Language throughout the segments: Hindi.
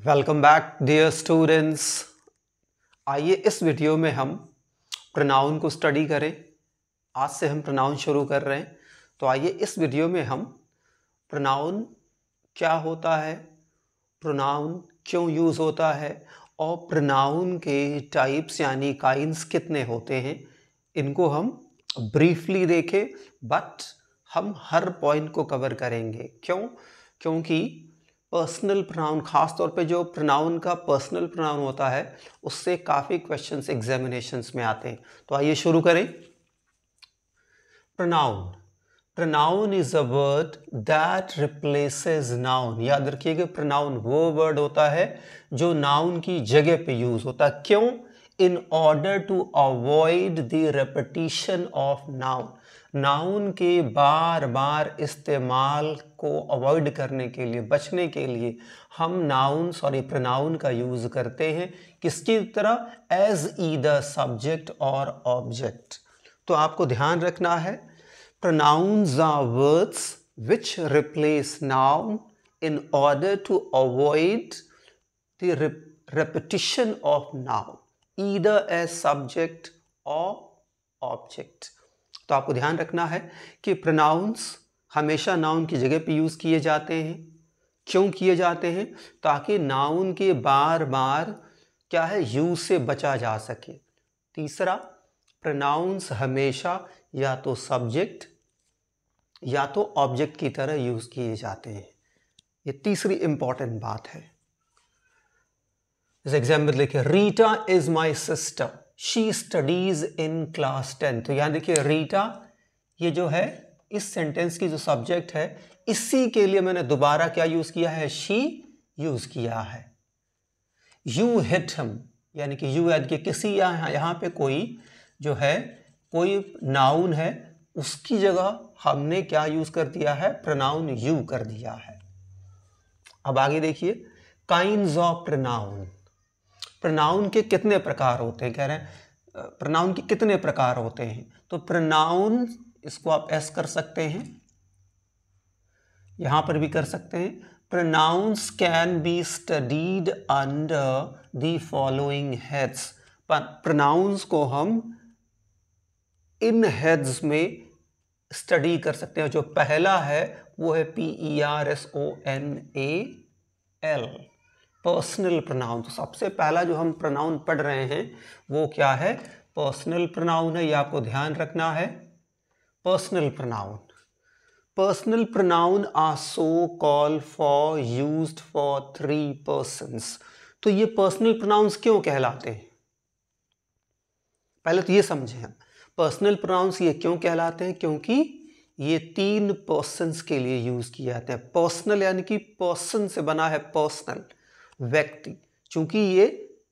Welcome back dear students. आइए इस वीडियो में हम प्रोनाउन को स्टडी करें। आज से हम प्रोनाउन शुरू कर रहे हैं। तो आइए इस वीडियो में हम प्रोनाउन क्या होता है, प्रोनाउन क्यों यूज़ होता है और प्रोनाउन के टाइप्स यानी काइंड्स कितने होते हैं, इनको हम ब्रीफली देखें। बट हम हर पॉइंट को कवर करेंगे। क्योंकि पर्सनल प्रोनाउन, खास तौर पे जो प्रोनाउन का पर्सनल प्रोनाउन होता है उससे काफ़ी क्वेश्चंस एग्जामिनेशंस में आते हैं। तो आइए शुरू करें। Pronoun pronoun is a word that replaces noun. याद रखिएगा, प्रोनाउन वो वर्ड होता है जो नाउन की जगह पे यूज होता है। क्यों? In order to avoid the repetition of noun. Noun के बार बार इस्तेमाल को अवॉइड करने के लिए, बचने के लिए हम प्रोनाउन का यूज करते हैं। किसकी तरह? एज ईदर सब्जेक्ट और ऑब्जेक्ट। तो आपको ध्यान रखना है, pronouns are words which replace noun in order to avoid the repetition of noun, either as subject or object. तो आपको ध्यान रखना है कि pronouns हमेशा noun की जगह पे यूज किए जाते हैं। क्यों किए जाते हैं? ताकि noun के बार बार क्या है, यूज से बचा जा सके। तीसरा, pronouns हमेशा या तो सब्जेक्ट या तो ऑब्जेक्ट की तरह यूज किए जाते हैं। ये तीसरी इंपॉर्टेंट बात है। जैसे एग्जाम्पल देखिए, Rita is my sister, she studies in class 10। तो यहां देखिए, रीटा ये जो है इस सेंटेंस की जो सब्जेक्ट है, इसी के लिए मैंने दोबारा क्या यूज किया है? शी यूज किया है। यू हिट हिम, यानी कि यू याद कि किसी यहां पे कोई जो है, कोई नाउन है, उसकी जगह हमने क्या यूज कर दिया है? प्रोनाउन यू कर दिया है। अब आगे देखिए, काइंड्स ऑफ प्रोनाउन। प्रोनाउन के कितने प्रकार होते हैं? कह रहे हैं प्रोनाउन के कितने प्रकार होते हैं। तो प्रोनाउन, इसको आप एस कर सकते हैं, यहां पर भी कर सकते हैं। Pronouns can be studied under the following heads. Pronouns को हम इन हेड्स में स्टडी कर सकते हैं। जो पहला है वो है PERSONAL, पर्सनल प्रोनाउन। तो सबसे पहला जो हम प्रोनाउन पढ़ रहे हैं वो क्या है? पर्सनल प्रोनाउन है। ये आपको ध्यान रखना है। Personal pronoun are so call for used for 3 persons। तो ये पर्सनल प्रोनाउंस क्यों कहलाते हैं? पहले तो ये समझें हम, पर्सनल प्रोनाउंस ये क्यों कहलाते हैं? क्योंकि ये 3 पर्सन्स के लिए यूज किए जाते हैं। पर्सनल यानी कि पर्सन से बना है, पर्सनल व्यक्ति। चूंकि ये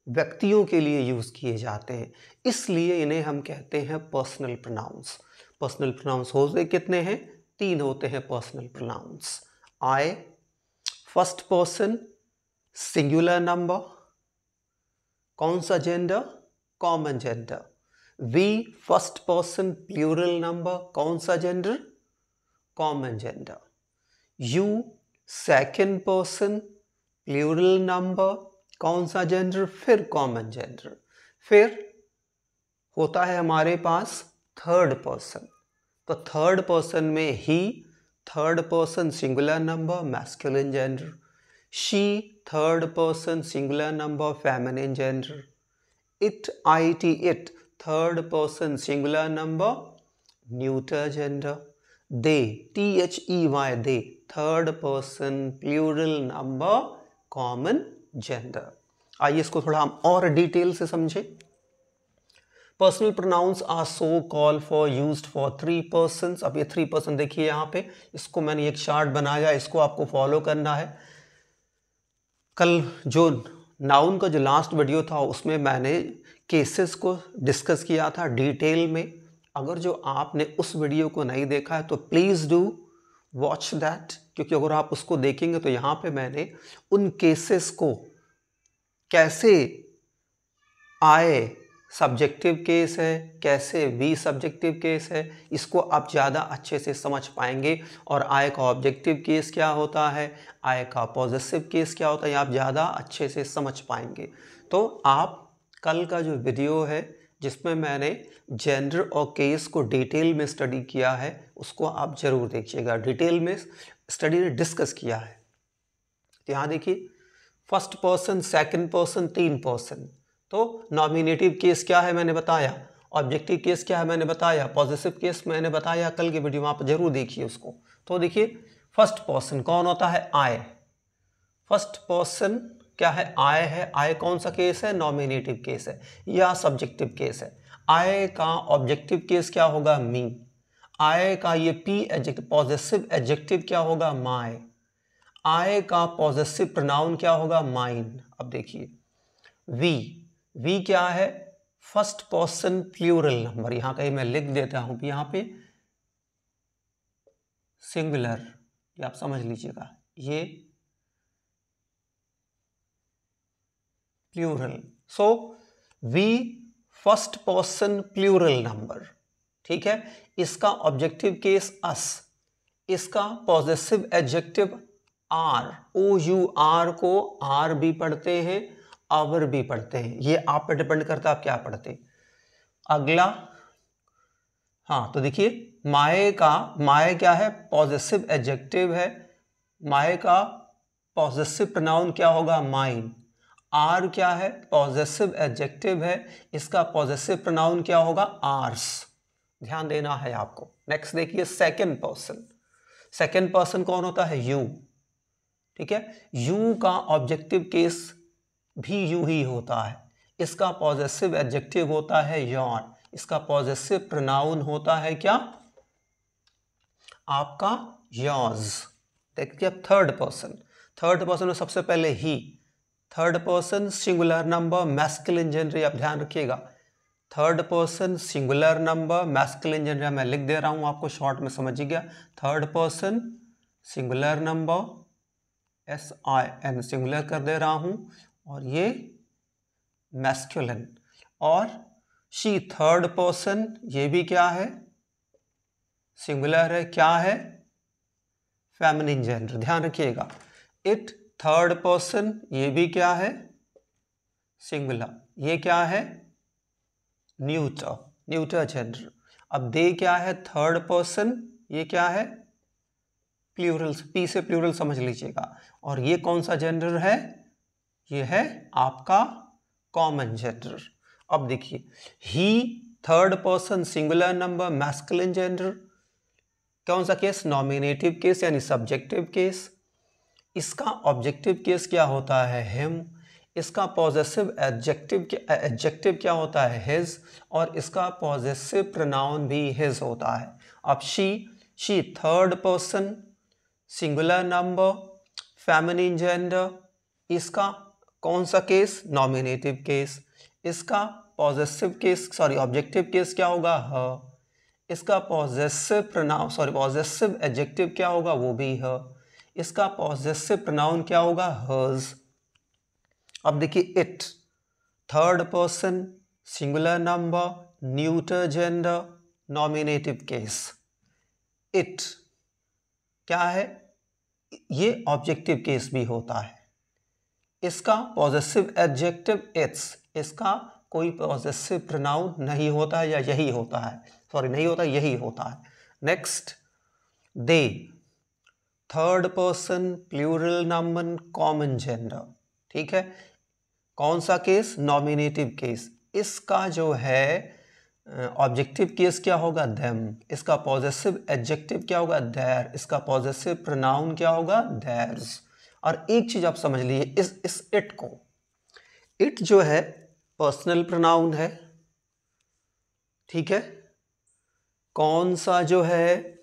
व्यक्तियों के लिए यूज किए जाते हैं, इसलिए इन्हें हम कहते हैं पर्सनल प्रोनाउंस। पर्सनल प्रोनाउंस होते कितने हैं? 3 होते हैं personal pronouns. I, first person, singular number, कौन सा gender? Common gender. We, first person plural number, कौन सा gender? Common gender. You, second person plural number, कौन सा जेंडर? फिर कॉमन जेंडर। फिर होता है हमारे पास थर्ड पर्सन। तो थर्ड पर्सन में ही, third person singular number, masculine gender. She, third person singular number, feminine gender. It, IT, third person singular number, neuter gender. They, THEY, they, third person plural number, common gender. आइए इसको थोड़ा हम और डिटेल से समझें। Personal pronouns are so call for used for 3 persons। अब ये 3 person देखिए यहां पे, इसको मैंने एक चार्ट बनाया, इसको आपको फॉलो करना है। कल जो नाउन का जो लास्ट वीडियो था उसमें मैंने केसेस को डिस्कस किया था डिटेल में। अगर जो आपने उस वीडियो को नहीं देखा है तो प्लीज़ डू वॉच दैट, क्योंकि अगर आप उसको देखेंगे तो यहाँ पे मैंने उन केसेस को कैसे आए, सब्जेक्टिव केस है, कैसे वी सब्जेक्टिव केस है, इसको आप ज़्यादा अच्छे से समझ पाएंगे। और आई का ऑब्जेक्टिव केस क्या होता है, आई का पॉजेसिव केस क्या होता है, आप ज़्यादा अच्छे से समझ पाएंगे। तो आप कल का जो वीडियो है जिसमें मैंने जेंडर और केस को डिटेल में स्टडी किया है, उसको आप ज़रूर देखिएगा। डिटेल में स्टडी ने डिस्कस किया है। तो यहाँ देखिए, फर्स्ट पर्सन, सेकंड पर्सन, तीन पर्सन। तो नॉमिनेटिव केस क्या है मैंने बताया, ऑब्जेक्टिव केस क्या है मैंने बताया, पॉजिटिव केस मैंने बताया कल के वीडियो में, आप जरूर देखिए उसको। तो देखिए, फर्स्ट पर्सन कौन होता है, आई। फर्स्ट पर्सन क्या है, आई है। आई कौन सा केस है, नॉमिनेटिव केस है या सब्जेक्टिव केस है। आई का ऑब्जेक्टिव केस क्या होगा, मी। आई का ये पी एडजेक्टिव, पॉजिटिव एडजेक्टिव क्या होगा, माई। आई का पॉजिटिव प्रोनाउन क्या होगा, माइन। अब देखिए, वी, वी क्या है, फर्स्ट पर्सन प्लूरल नंबर। यहां कहीं मैं लिख देता हूं, यहां पे सिंगुलर, ये आप समझ लीजिएगा, ये plural. So we first person plural number, ठीक है। इसका ऑब्जेक्टिव केस अस, इसका positive adjective our, O U R को आर भी पढ़ते हैं, आवर भी पढ़ते हैं, ये आप पे डिपेंड करता है आप क्या पढ़ते। अगला, हाँ तो देखिए, माए का, माए क्या है, पॉजिटिव एडजेक्टिव है। माए का पॉजिटिव प्रोनाउन क्या होगा, माइन। आर क्या है, पॉजिटिव एडजेक्टिव है, इसका पॉजिटिव प्रोनाउन क्या होगा, आर्स। ध्यान देना है आपको। नेक्स्ट देखिए, सेकंड पर्सन। सेकंड पर्सन कौन होता है, यू, ठीक है। यू का ऑब्जेक्टिव केस भी यू ही होता है। इसका पॉजिटिव एडजेक्टिव होता है योर, इसका पॉजिटिव प्रोनाउन होता है क्या, आपका योर्स। देखिए अब थर्ड पर्सन, थर्ड पर्सन में सबसे पहले ही, third person singular number masculine gender, आप ध्यान रखिएगा। Third person singular number masculine gender, मैं लिख दे रहा हूं आपको शॉर्ट में, समझिएगा। Third person singular number, SIN singular कर दे रहा हूं, और ये मैस्कुलिन। और शी थर्ड पर्सन, ये भी क्या है, सिंगुलर है, क्या है, फेमिनिन जेंडर, ध्यान रखिएगा। इट थर्ड पर्सन, ये भी क्या है, सिंगुलर, ये क्या है, न्यूटर, न्यूटर जेंडर। अब दे क्या है, थर्ड पर्सन, ये क्या है, प्लूरल, पी से प्लूरल समझ लीजिएगा। और ये कौन सा जेंडर है, ये है आपका कॉमन जेंडर। अब देखिए, he third person singular number masculine gender, कौन सा केस, नॉमिनेटिव केस यानी सब्जेक्टिव केस। इसका ऑब्जेक्टिव केस क्या होता है, हिम। इसका पॉजिटिव एडजेक्टिव क्या होता है, हिज। और इसका पॉजिटिव प्रोनाउन भी हिज होता है। अब she third person singular number feminine gender, इसका कौन सा केस, नॉमिनेटिव केस। इसका positive case, sorry objective case क्या होगा, ह। इसका positive pronoun, sorry positive adjective क्या होगा, वो भी ह। इसका पॉजिटिव प्रोनाउन क्या होगा, हर्स। अब देखिए, it third person singular number neuter gender nominative case. It क्या है, ये ऑब्जेक्टिव केस भी होता है। इसका पॉजिटिव एडजेक्टिव इट्स, इसका कोई पॉजिटिव प्रोनाउन नहीं होता है, या यही होता है, सॉरी नहीं होता, यही होता है। Next, they third person plural number common gender, ठीक है। कौन सा केस, नॉमिनेटिव केस। इसका जो है ऑब्जेक्टिव केस क्या होगा, देम। इसका पॉजिटिव एडजेक्टिव क्या होगा, देयर। इसका पॉजिटिव प्रोनाउन क्या होगा, देयर्स। और एक चीज आप समझ लीजिए, इस इट को, इट जो है पर्सनल प्रोनाउन है, ठीक है। कौन सा जो है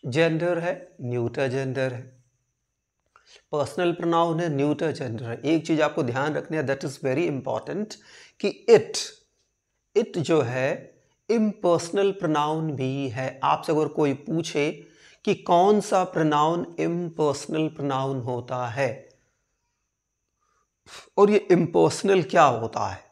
जेंडर है, न्यूटर जेंडर है। पर्सनल प्रोनाउन है, न्यूटर जेंडर है। एक चीज आपको ध्यान रखनी है, दैट इज वेरी इंपॉर्टेंट, कि इट जो है इम्पर्सनल प्रोनाउन भी है। आपसे अगर कोई पूछे कि कौन सा प्रोनाउन इम्पर्सनल प्रोनाउन होता है, और ये इम्पर्सनल क्या होता है,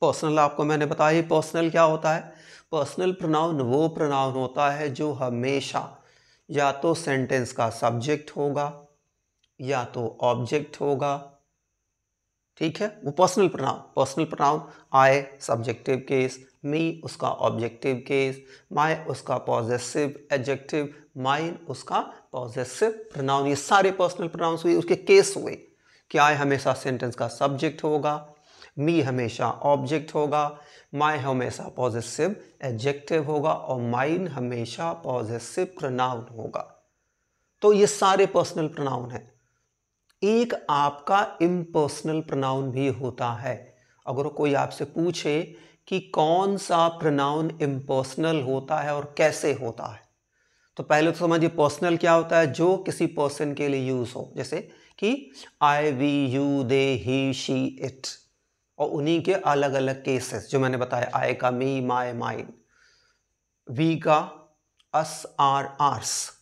पर्सनल आपको मैंने बताया पर्सनल क्या होता है। पर्सनल प्रोनाउन वो प्रोनाउन होता है जो हमेशा या तो सेंटेंस का सब्जेक्ट होगा या तो ऑब्जेक्ट होगा, ठीक है, वो personal pronoun I subjective case, me उसका ऑब्जेक्टिव केस, माई उसका पॉजेसिव एडजेक्टिव, माइन उसका पॉजेसिव प्रोनाउन। ये सारे पर्सनल प्रोनाउंस हुए, उसके केस हुए कि आई हमेशा सेंटेंस का सब्जेक्ट होगा, मी हमेशा ऑब्जेक्ट होगा, माई हमेशा पॉजेसिव एडजेक्टिव होगा और माइन हमेशा पॉजेसिव प्रोनाउन होगा। तो ये सारे पर्सनल प्रोनाउन हैं। एक आपका इम्पर्सनल प्रोनाउन भी होता है। अगर कोई आपसे पूछे कि कौन सा प्रोनाउन इम्पर्सनल होता है और कैसे होता है, तो पहले तो समझिए पर्सनल क्या होता है, जो किसी पर्सन के लिए यूज हो, जैसे कि I, we, you, they, he, she, it, और उन्हीं के अलग अलग केसेस जो मैंने बताया, आई का मी, माई, माइन, वी का अस, आर, आर्स।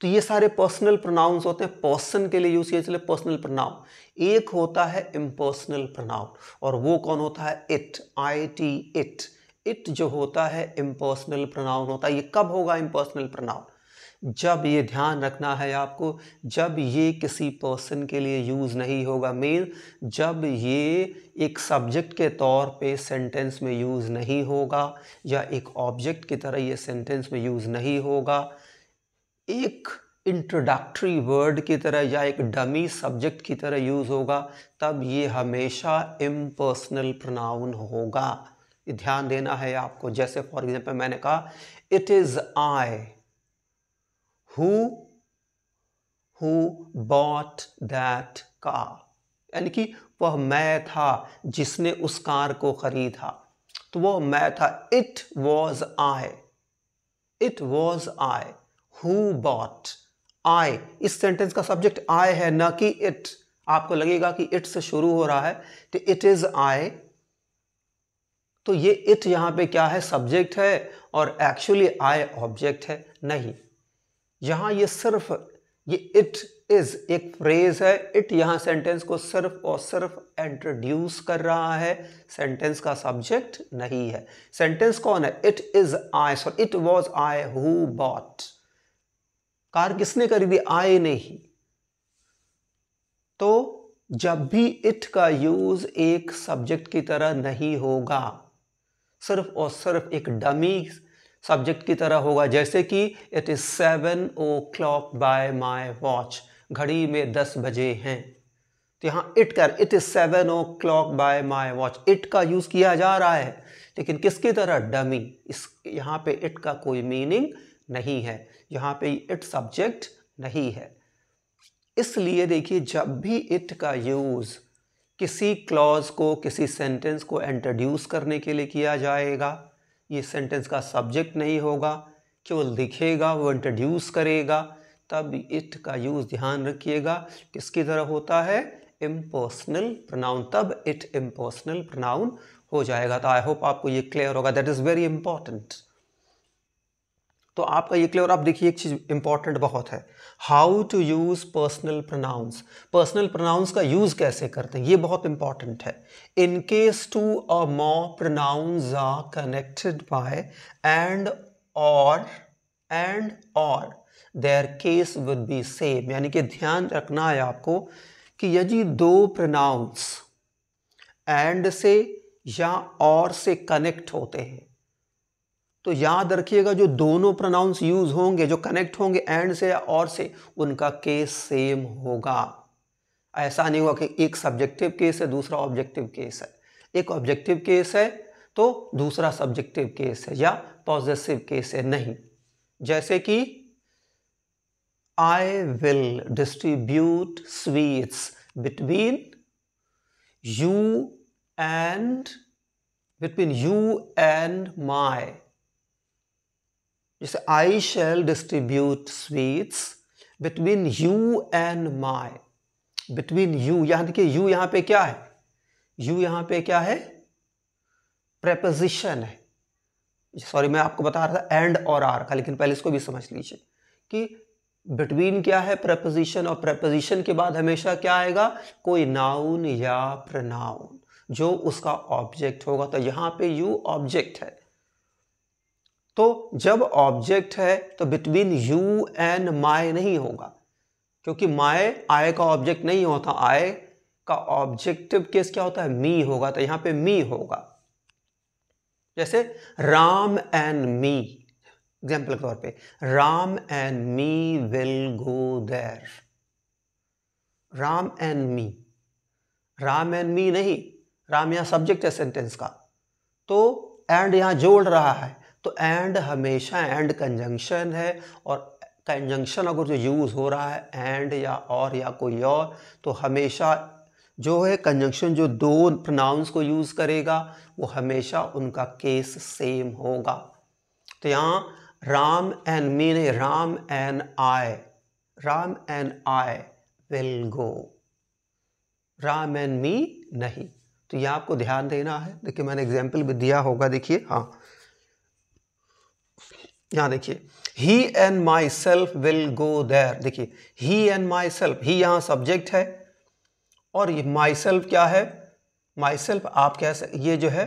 तो ये सारे पर्सनल प्रोनाउंस होते हैं, पर्सन के लिए यूज किए चले पर्सनल प्रोनाउन। एक होता है इम्पर्सनल प्रोनाउन और वो कौन होता है, it, I T, it. It जो होता है इम्पर्सनल प्रोनाउन होता है। ये कब होगा इम्पर्सनल प्रोनाउन, जब ये ध्यान रखना है आपको, जब ये किसी पर्सन के लिए यूज नहीं होगा, मीन जब ये एक सब्जेक्ट के तौर पे सेंटेंस में यूज नहीं होगा या एक ऑब्जेक्ट की तरह ये सेंटेंस में यूज नहीं होगा, एक इंट्रोडक्टरी वर्ड की तरह या एक डमी सब्जेक्ट की तरह यूज होगा, तब ये हमेशा इम्पर्सनल प्रोनाउन होगा। ये ध्यान देना है आपको। जैसे फॉर एग्जांपल मैंने कहा it is I who bought that car, यानी कि वह मैं था जिसने उस कार को खरीदा। तो वो मैं था, it was I, it was I who bought. I, इस सेंटेंस का सब्जेक्ट आई है, ना कि इट। आपको लगेगा कि इट से शुरू हो रहा है, तो इट इज आई, तो ये इट यहां पे क्या है, सब्जेक्ट है, और एक्चुअली आई ऑब्जेक्ट है। नहीं, यहां ये सिर्फ ये इट इज एक फ्रेज है। इट यहां सेंटेंस को सिर्फ और सिर्फ इंट्रोड्यूस कर रहा है, सेंटेंस का सब्जेक्ट नहीं है। सेंटेंस कौन है, it is I, so it was I who bot. Car किसने खरीदी, आई ने ही। तो जब भी इट का यूज एक सब्जेक्ट की तरह नहीं होगा, सिर्फ और सिर्फ एक डमी सब्जेक्ट की तरह होगा, जैसे कि it is 7 o'clock bye my watch, घड़ी में 10 बजे हैं। तो यहाँ it is 7 o'clock bye my watch, it का यूज किया जा रहा है, लेकिन किसकी तरह, डमी। इस यहाँ पे इट का कोई मीनिंग नहीं है, यहाँ पे इट सब्जेक्ट नहीं है। इसलिए देखिए, जब भी इट का यूज किसी क्लॉज को, किसी सेंटेंस को इंट्रोड्यूस करने के लिए किया जाएगा, ये सेंटेंस का सब्जेक्ट नहीं होगा, केवल दिखेगा, वो इंट्रोड्यूस करेगा, तब इट का यूज ध्यान रखिएगा किसकी तरह होता है, इम्पर्सनल प्रोनाउन। तब इट इम्पर्सनल प्रोनाउन हो जाएगा। तो आई होप आपको ये क्लियर होगा, दैट इज वेरी इंपॉर्टेंट। तो आपका ये क्लियर। आप देखिए एक चीज इंपॉर्टेंट बहुत है, how to use personal pronouns. Personal pronouns का यूज कैसे करते हैं, ये बहुत इंपॉर्टेंट है। इन केस टू और more pronouns are connected by and और their case would be same. यानी कि ध्यान रखना है आपको कि यदि दो प्रोनाउंस एंड से या और से कनेक्ट होते हैं, तो याद रखिएगा जो दोनों प्रोनाउंस यूज होंगे, जो कनेक्ट होंगे एंड से या और से, उनका केस सेम होगा। ऐसा नहीं होगा कि एक सब्जेक्टिव केस है, दूसरा ऑब्जेक्टिव केस है, एक ऑब्जेक्टिव केस है तो दूसरा सब्जेक्टिव केस है या पॉजेसिव केस है, नहीं। जैसे कि I will distribute sweets between you and my. जैसे I shall distribute sweets between you and my. Between you, यहां देखिए यू यहां पे क्या है, यू यहां पे क्या है, प्रेपोजिशन है। सॉरी, मैं आपको बता रहा था एंड और आर का, लेकिन पहले इसको भी समझ लीजिए कि बिटवीन क्या है, प्रेपोजिशन, और प्रेपोजिशन के बाद हमेशा क्या आएगा, कोई नाउन या प्रोनाउन। जो उसका ऑब्जेक्ट होगा। तो यहाँ पे यू ऑब्जेक्ट है, तो जब ऑब्जेक्ट है तो बिटवीन यू एंड माई नहीं होगा, क्योंकि माई आई का ऑब्जेक्ट नहीं होता, आई का ऑब्जेक्टिव केस क्या होता है, मी होगा। तो यहाँ पे मी होगा। जैसे राम एंड मी, एग्जाम्पल के तौर पे, Ram and me will go there. Ram and me, Ram and me नहीं, राम यहाँ सब्जेक्ट है सेंटेंस का, तो एंड यहाँ जोड़ रहा है। तो एंड हमेशा एंड कंजंक्शन है, और कंजंक्शन अगर जो यूज हो रहा है एंड या और या कोई और, तो हमेशा जो है कंजंक्शन जो दो प्रोनाउंस को यूज करेगा वो हमेशा उनका केस सेम होगा। तो यहाँ राम एंड मी नहीं, Ram and I, Ram and I will go, Ram and me नहीं। तो यह आपको ध्यान देना है। देखिए मैंने एग्जाम्पल भी दिया होगा, देखिए, हाँ यहाँ देखिए, he and myself will go there. देखिए ही एंड माई सेल्फ, ही यहाँ सब्जेक्ट है और ये माई सेल्फ क्या है, माई सेल्फ आप कैसे, ये जो है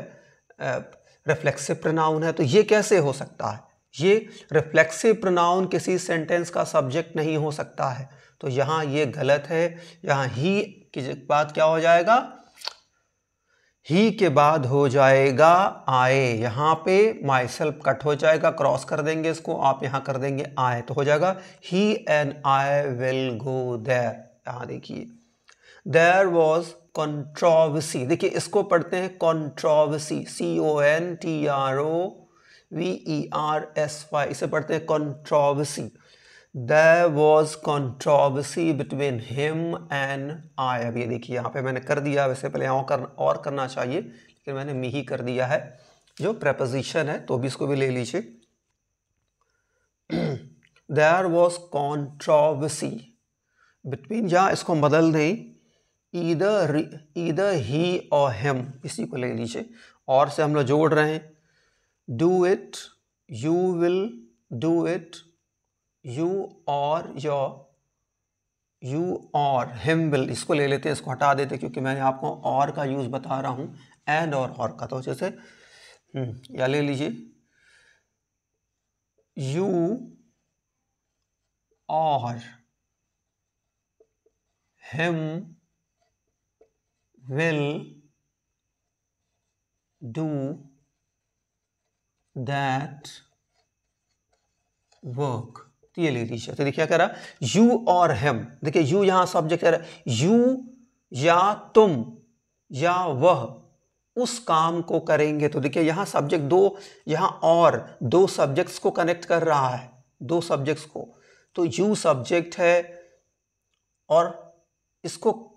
रिफ्लेक्सिव प्रोनाउन है। तो ये कैसे हो सकता है, ये रिफ्लेक्सिव प्रोनाउन किसी सेंटेंस का सब्जेक्ट नहीं हो सकता है। तो यहाँ ये गलत है। यहाँ ही की बात क्या हो जाएगा, ही के बाद हो जाएगा आए। यहाँ पे माई सेल्फ कट हो जाएगा, क्रॉस कर देंगे इसको, आप यहाँ कर देंगे आए, तो हो जाएगा he and I will go there. यहाँ देखिए देयर वॉज कंट्रोवर्सी, देखिए इसको पढ़ते हैं कंट्रोवर्सी, CONTROVERSY, इसे पढ़ते हैं controversy. There was controversy between him and I। अब ये देखिए यहाँ पे मैंने कर दिया, वैसे पहले और करना चाहिए, लेकिन मैंने मी ही कर दिया है जो preposition है, तो भी इसको भी ले लीजिए। There was controversy between, जहाँ इसको बदल दें, either he or him, इसी को ले लीजिए, और से हम लोग जोड़ रहे हैं, do it, you will do it, you or your, you or him will, इसको ले लेते हैं, इसको हटा देते हैं, क्योंकि मैंने आपको और का यूज बता रहा हूं, एंड और का। तो जैसे या ले लीजिए, you or him will do that work। तो ये ले लीजिए। तो देखिए क्या कह रहा, यू और हिम, देखिए यू यहाँ सब्जेक्ट है, यू या तुम या वह उस काम को करेंगे। तो देखिए यहाँ सब्जेक्ट दो, यहाँ और दो सब्जेक्ट्स को कनेक्ट कर रहा है, दो सब्जेक्ट्स को। तो यू सब्जेक्ट है और इसको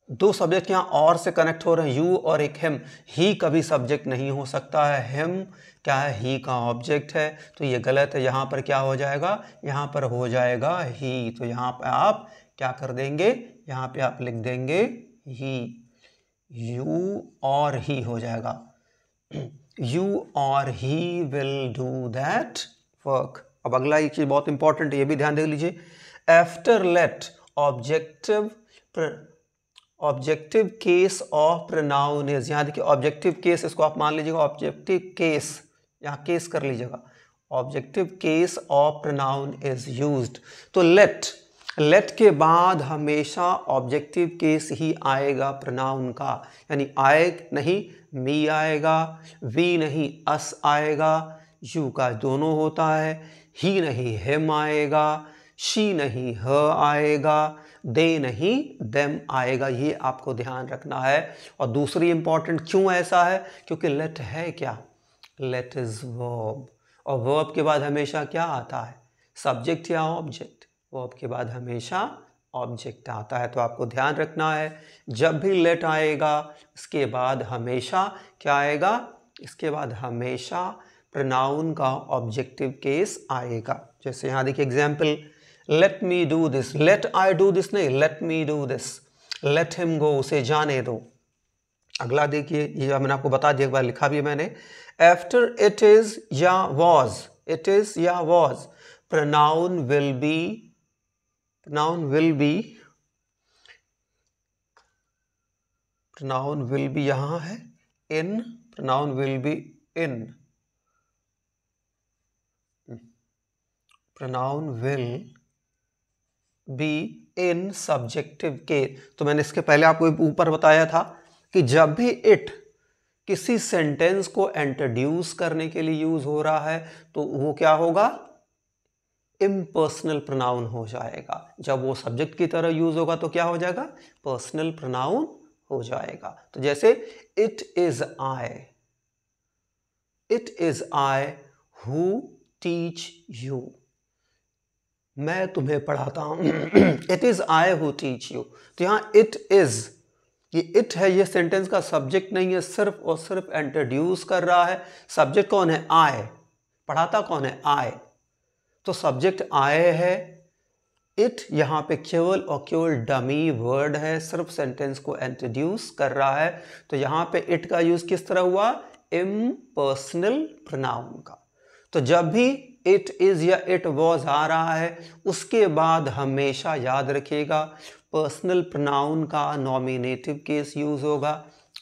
दो सब्जेक्ट यहाँ और से कनेक्ट हो रहे हैं, यू और एक हिम। ही कभी सब्जेक्ट नहीं हो सकता है, हिम क्या है, ही का ऑब्जेक्ट है। तो ये गलत है। यहाँ पर क्या हो जाएगा, यहाँ पर हो जाएगा ही। तो यहाँ पर आप क्या कर देंगे, यहाँ पे आप लिख देंगे ही, यू और ही हो जाएगा, यू और he will do that work. अब अगला एक चीज बहुत इंपॉर्टेंट है, ये भी ध्यान दे लीजिए। After let objective case of pronoun is, यहाँ देखिए ऑब्जेक्टिव केस, इसको आप मान लीजिएगा ऑब्जेक्टिव केस, यहाँ केस कर लीजिएगा, objective case of pronoun is used. तो लेट के बाद हमेशा ऑब्जेक्टिव केस ही आएगा प्रोनाउन का, यानी आए नहीं मी आएगा, वी नहीं अस आएगा, यू का दोनों होता है, ही नहीं हिम आएगा, शी नहीं ह आएगा, दे नहीं देम आएगा। ये आपको ध्यान रखना है। और दूसरी इंपॉर्टेंट, क्यों ऐसा है, क्योंकि लेट है क्या, लेट इज वर्ब, और वर्ब के बाद हमेशा क्या आता है, सब्जेक्ट या ऑब्जेक्ट। वर्ब के बाद हमेशा ऑब्जेक्ट आता है। तो आपको ध्यान रखना है, जब भी लेट आएगा इसके बाद हमेशा क्या आएगा, इसके बाद हमेशा प्रोनाउन का ऑब्जेक्टिव केस आएगा। जैसे यहाँ देखिए example, let me do this, let I do this नहीं, let me do this, let him go, उसे जाने दो। अगला देखिए, ये मैंने आपको बता दिया, एक बार लिखा भी है मैंने, आफ्टर इट इज या वॉज, इट इज या was, pronoun will be, pronoun will be, pronoun will be यहाँ है in, pronoun will be in, pronoun will be in subjective case। तो मैंने इसके पहले आपको ऊपर बताया था कि जब भी it किसी सेंटेंस को इंट्रोड्यूस करने के लिए यूज हो रहा है तो वो क्या होगा, इम्पर्सनल प्रोनाउन हो जाएगा। जब वो सब्जेक्ट की तरह यूज होगा तो क्या हो जाएगा, पर्सनल प्रोनाउन हो जाएगा। तो जैसे it is I who teach you, मैं तुम्हें पढ़ाता हूं। It is I who teach you. तो यहाँ इट इज, ये इट है, ये सेंटेंस का सब्जेक्ट नहीं है, सिर्फ और सिर्फ इंट्रोड्यूस कर रहा है। सब्जेक्ट कौन है, आई, पढ़ाता कौन है, आई, तो सब्जेक्ट आई है। इट यहाँ पे केवल और केवल डमी वर्ड है, सिर्फ सेंटेंस को इंट्रोड्यूस कर रहा है। तो यहाँ पे इट का यूज किस तरह हुआ, इम्पर्सनल प्रोनाउन का। तो जब भी इट इज या इट वॉज आ रहा है उसके बाद हमेशा याद रखिएगा पर्सनल प्रोनाउन का नॉमिनेटिव केस यूज होगा,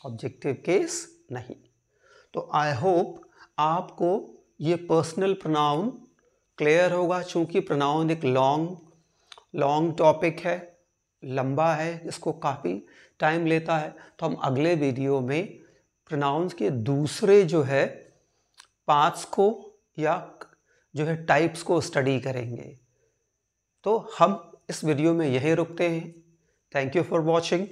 ऑब्जेक्टिव केस नहीं। तो आई होप आपको ये पर्सनल प्रोनाउन क्लियर होगा। चूंकि प्रोनाउन एक लॉन्ग टॉपिक है, लंबा है, इसको काफ़ी टाइम लेता है, तो हम अगले वीडियो में प्रोनाउंस के दूसरे जो है पार्ट्स को या जो है टाइप्स को स्टडी करेंगे। तो हम इस वीडियो में यही रुकते हैं। Thank you for watching.